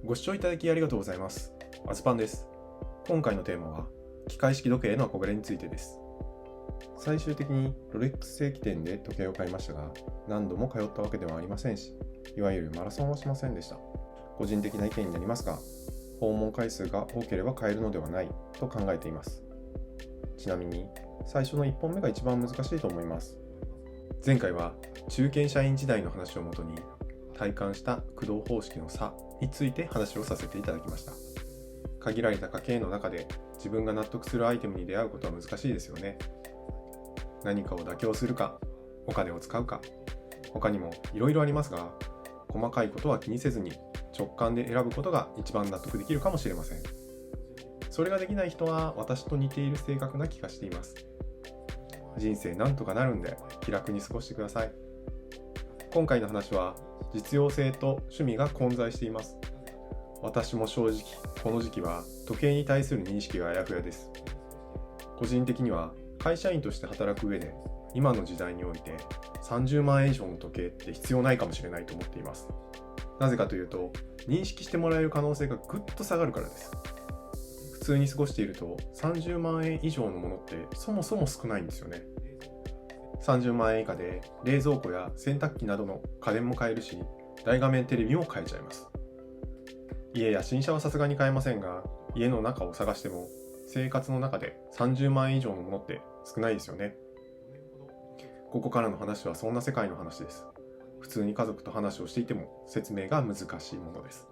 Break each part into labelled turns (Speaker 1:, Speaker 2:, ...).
Speaker 1: ご視聴いただきありがとうございます。アズパンです。今回のテーマは、機械式時計への憧れについてです。最終的にロレックス正規店で時計を買いましたが、何度も通ったわけではありませんし、いわゆるマラソンはしませんでした。個人的な意見になりますが、訪問回数が多ければ買えるのではないと考えています。ちなみに、最初の1本目が一番難しいと思います。前回は中堅社員時代の話をもとに、体感した駆動方式の差について話をさせていただきました。限られた家計の中で自分が納得するアイテムに出会うことは難しいですよね。何かを妥協するか、お金を使うか、他にもいろいろありますが、細かいことは気にせずに直感で選ぶことが一番納得できるかもしれません。それができない人は私と似ている性格な気がしています。人生なんとかなるんで気楽に過ごしてください。今回の話は実用性と趣味が混在しています。私も正直この時期は時計に対する認識があやふやです。個人的には会社員として働く上で今の時代において30万円以上の時計って必要ないかもしれないと思っています。なぜかというと、認識してもらえる可能性がぐっと下がるからです。普通に過ごしていると30万円以上のものってそもそも少ないんですよね。30万円以下で冷蔵庫や洗濯機などの家電も買えるし、大画面テレビも買えちゃいます。家や新車はさすがに買えませんが、家の中を探しても生活の中で30万円以上のものって少ないですよね。ここからの話はそんな世界の話です。普通に家族と話をしていても説明が難しいものです。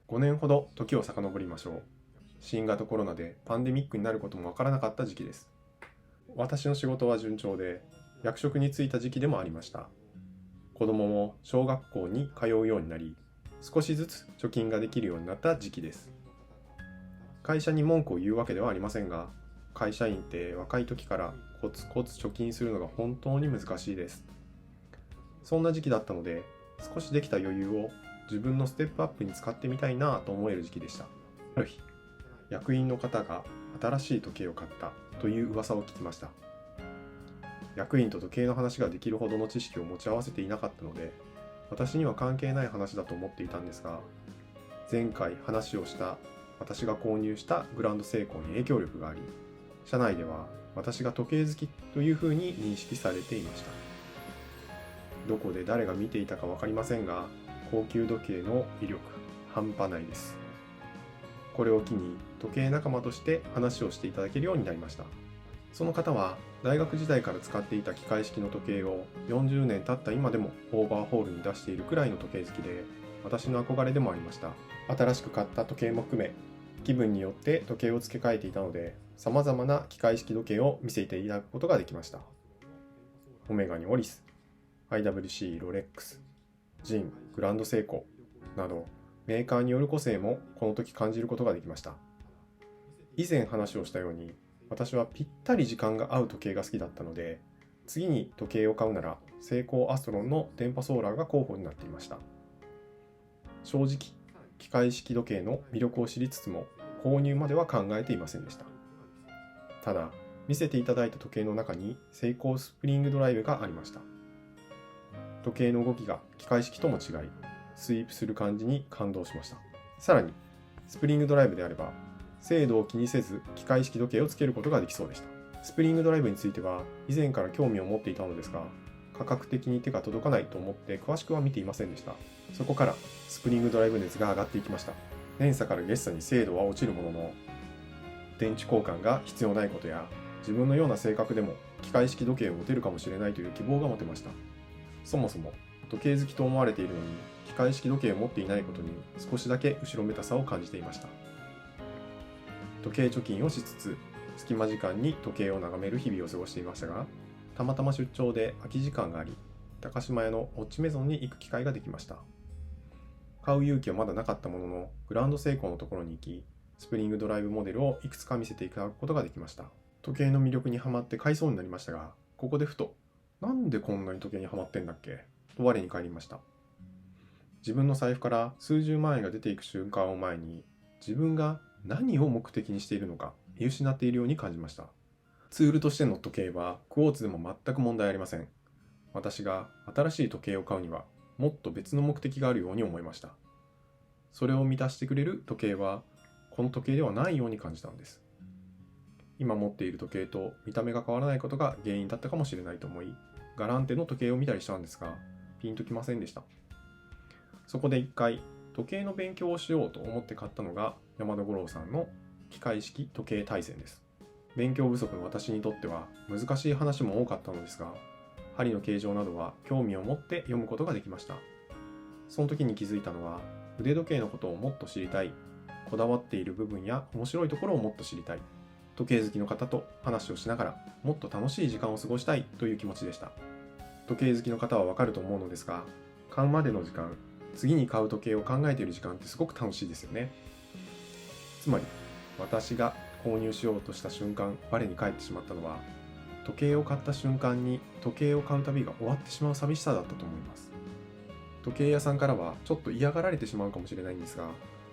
Speaker 1: 5年ほど時を遡りましょう。新型コロナでパンデミックになることもわからなかった時期です。私の仕事は順調で、役職に就いた時期でもありました。子供も小学校に通うようになり、少しずつ貯金ができるようになった時期です。会社に文句を言うわけではありませんが、会社員って若い時からコツコツ貯金するのが本当に難しいです。そんな時期だったので、少しできた余裕を自分のステップアップに使ってみたいなと思える時期でした。ある日、役員の方が新しい時計を買ったという噂を聞きました。役員と時計の話ができるほどの知識を持ち合わせていなかったので、私には関係ない話だと思っていたんですが、前回話をした私が購入したグランドセイコーに影響力があり、社内では私が時計好きというふうに認識されていました。どこで誰が見ていたか分かりませんが、高級時計の威力半端ないです。これを機に時計仲間として話をしていただけるようになりました。その方は大学時代から使っていた機械式の時計を40年経った今でもオーバーホールに出しているくらいの時計好きで、私の憧れでもありました。新しく買った時計も含め、気分によって時計を付け替えていたので、様々な機械式時計を見せていただくことができました。オメガにオリス、IWC ロレックス、ジン、グランドセイコーなど、メーカーによる個性もこの時感じることができました。以前話をしたように、私はぴったり時間が合う時計が好きだったので、次に時計を買うならセイコーアストロンの電波ソーラーが候補になっていました。正直、機械式時計の魅力を知りつつも購入までは考えていませんでした。ただ、見せていただいた時計の中にセイコースプリングドライブがありました。時計の動きが機械式とも違い、スイープする感じに感動しました。さらに、スプリングドライブであれば、精度を気にせず機械式時計をつけることができそうでした。スプリングドライブについては以前から興味を持っていたのですが、価格的に手が届かないと思って詳しくは見ていませんでした。そこからスプリングドライブ熱が上がっていきました。年差から月差に精度は落ちるものの、電池交換が必要ないことや、自分のような性格でも機械式時計を持てるかもしれないという希望が持てました。そもそも時計好きと思われているのに、機械式時計を持っていないことに少しだけ後ろめたさを感じていました。時計貯金をしつつ、隙間時間に時計を眺める日々を過ごしていましたが、たまたま出張で空き時間があり、高島屋のウォッチメゾンに行く機会ができました。買う勇気はまだなかったものの、グランドセイコーのところに行き、スプリングドライブモデルをいくつか見せていただくことができました。時計の魅力にはまって買いそうになりましたが、ここでふと、なんでこんなに時計にはまってんだっけと我に返りました。自分の財布から数十万円が出ていく瞬間を前に、自分が何を目的にしているのか見失っているように感じました。ツールとしての時計はクォーツでも全く問題ありません。私が新しい時計を買うにはもっと別の目的があるように思いました。それを満たしてくれる時計はこの時計ではないように感じたんです。今持っている時計と見た目が変わらないことが原因だったかもしれないと思い、ガランテの時計を見たりしたんですが、ピンときませんでした。そこで一回時計の勉強をしようと思って買ったのが山田五郎さんの機械式時計大全です。勉強不足の私にとっては難しい話も多かったのですが、針の形状などは興味を持って読むことができました。その時に気づいたのは、腕時計のことをもっと知りたい、こだわっている部分や面白いところをもっと知りたい、時計好きの方と話をしながらもっと楽しい時間を過ごしたいという気持ちでした。時計好きの方はわかると思うのですが、買うまでの時間、次に買う時計を考えている時間ってすごく楽しいですよね。つまり、私が購入しようとした瞬間、我に返ってしまったのは、時計を買った瞬間に時計を買う旅が終わってしまう寂しさだったと思います。時計屋さんからはちょっと嫌がられてしまうかもしれないんですが、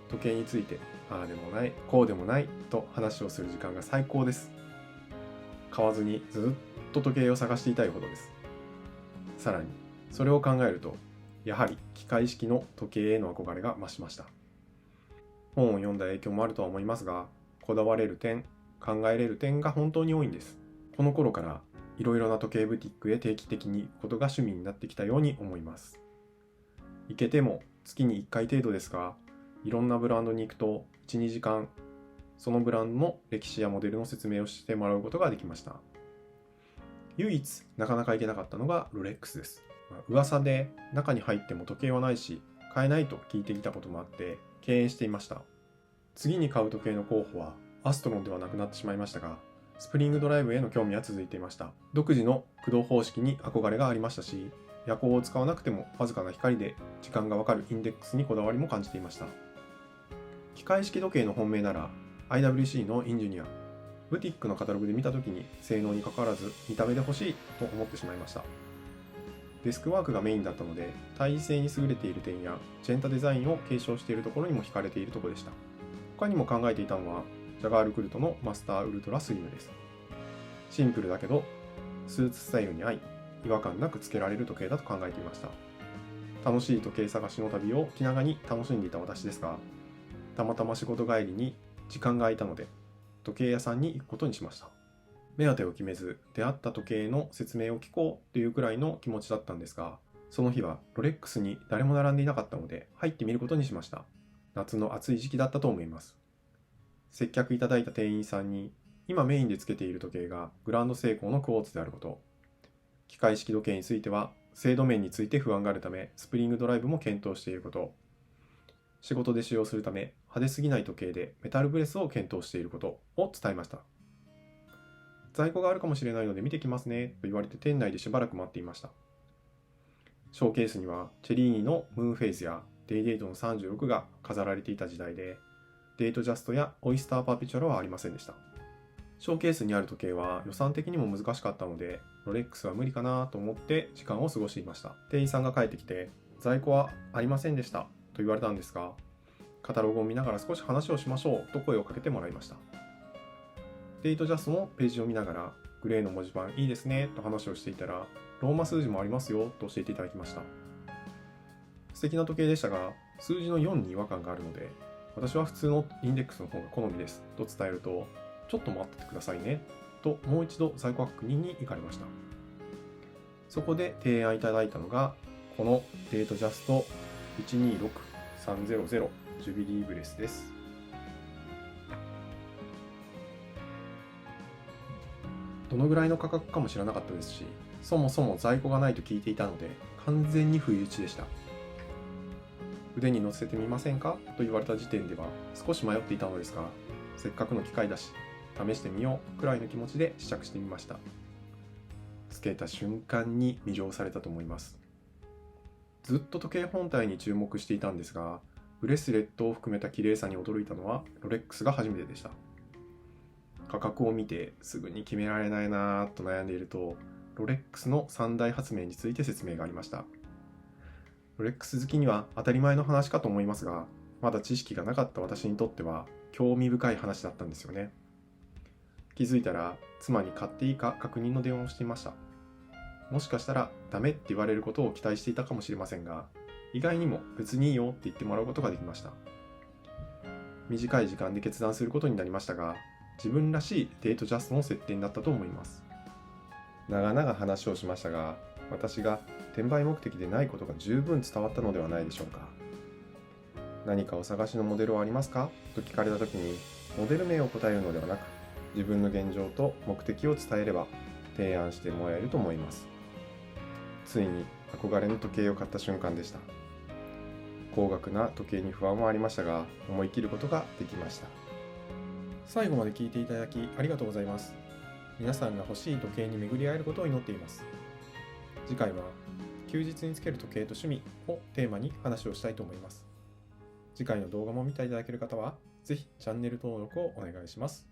Speaker 1: 時計についてああでもないこうでもないと話をする時間が最高です。買わずにずっと時計を探していたいほどです。さらにそれを考えると、やはり機械式の時計への憧れが増しました。本を読んだ影響もあるとは思いますが、こだわれる点、考えれる点が本当に多いんです。この頃からいろいろな時計ブティックへ定期的に行くことが趣味になってきたように思います。行けても月に1回程度ですが、いろんなブランドに行くと 1,2 時間、そのブランドの歴史やモデルの説明をしてもらうことができました。唯一なかなか行けなかったのがロレックスです。噂で中に入っても時計はないし買えないと聞いてきたこともあって敬遠していました。次に買う時計の候補はアストロンではなくなってしまいましたが、スプリングドライブへの興味は続いていました。独自の駆動方式に憧れがありましたし、夜光を使わなくてもわずかな光で時間がわかるインデックスにこだわりも感じていました。機械式時計の本命なら IWC のインジュニア、ブティックのカタログで見たときに性能に関わらず見た目で欲しいと思ってしまいました。デスクワークがメインだったので、耐位性に優れている点やジェンタデザインを継承しているところにも惹かれているところでした。他にも考えていたのはジャガールクルトのマスターウルトラスリムです。シンプルだけどスーツスタイルに合い、違和感なくつけられる時計だと考えていました。楽しい時計探しの旅を気長に楽しんでいた私ですが、たまたま仕事帰りに時間が空いたので時計屋さんに行くことにしました。目当てを決めず出会った時計の説明を聞こうというくらいの気持ちだったんですが、その日はロレックスに誰も並んでいなかったので入ってみることにしました。夏の暑い時期だったと思います。接客いただいた店員さんに、今メインでつけている時計がグランドセイコーのクォーツであること、機械式時計については精度面について不安があるためスプリングドライブも検討していること、仕事で使用するため派手すぎない時計でメタルブレスを検討していることを伝えました。在庫があるかもしれないので見てきますねと言われて店内でしばらく待っていました。ショーケースにはチェリーニのムーンフェイスやデイデートの36が飾られていた時代で、デートジャストやオイスターパーペチュアルはありませんでした。ショーケースにある時計は予算的にも難しかったので、ロレックスは無理かなと思って時間を過ごしていました。店員さんが帰ってきて、在庫はありませんでしたと言われたんですが、カタログを見ながら少し話をしましょうと声をかけてもらいました。デートジャストのページを見ながら、グレーの文字盤いいですねと話をしていたら、ローマ数字もありますよと教えていただきました。素敵な時計でしたが、数字の4に違和感があるので、私は普通のインデックスの方が好みですと伝えると、ちょっと待っててくださいねともう一度在庫確認に行かれました。そこで提案いただいたのが、このデートジャスト126300ジュビリーブレスです。どのぐらいの価格かも知らなかったですし、そもそも在庫がないと聞いていたので完全に不意打ちでした。腕に乗せてみませんかと言われた時点では少し迷っていたのですが、せっかくの機会だし試してみようくらいの気持ちで試着してみました。つけた瞬間に魅了されたと思います。ずっと時計本体に注目していたんですが、ブレスレットを含めた綺麗さに驚いたのはロレックスが初めてでした。価格を見てすぐに決められないなぁと悩んでいると、ロレックスの3大発明について説明がありました。ロレックス好きには当たり前の話かと思いますが、まだ知識がなかった私にとっては興味深い話だったんですよね。気づいたら妻に買っていいか確認の電話をしていました。もしかしたらダメって言われることを期待していたかもしれませんが、意外にも別にいいよって言ってもらうことができました。短い時間で決断することになりましたが、自分らしいデートジャストの設定になったと思います。長々話をしましたが、私が転売目的でないことが十分伝わったのではないでしょうか。何かお探しのモデルはありますかと聞かれたときに、モデル名を答えるのではなく、自分の現状と目的を伝えれば提案してもらえると思います。ついに憧れの時計を買った瞬間でした。高額な時計に不安はありましたが、思い切ることができました。最後まで聞いていただきありがとうございます。皆さんが欲しい時計に巡り合えることを祈っています。次回は休日につける時計と趣味をテーマに話をしたいと思います。次回の動画も見ていただける方は、ぜひチャンネル登録をお願いします。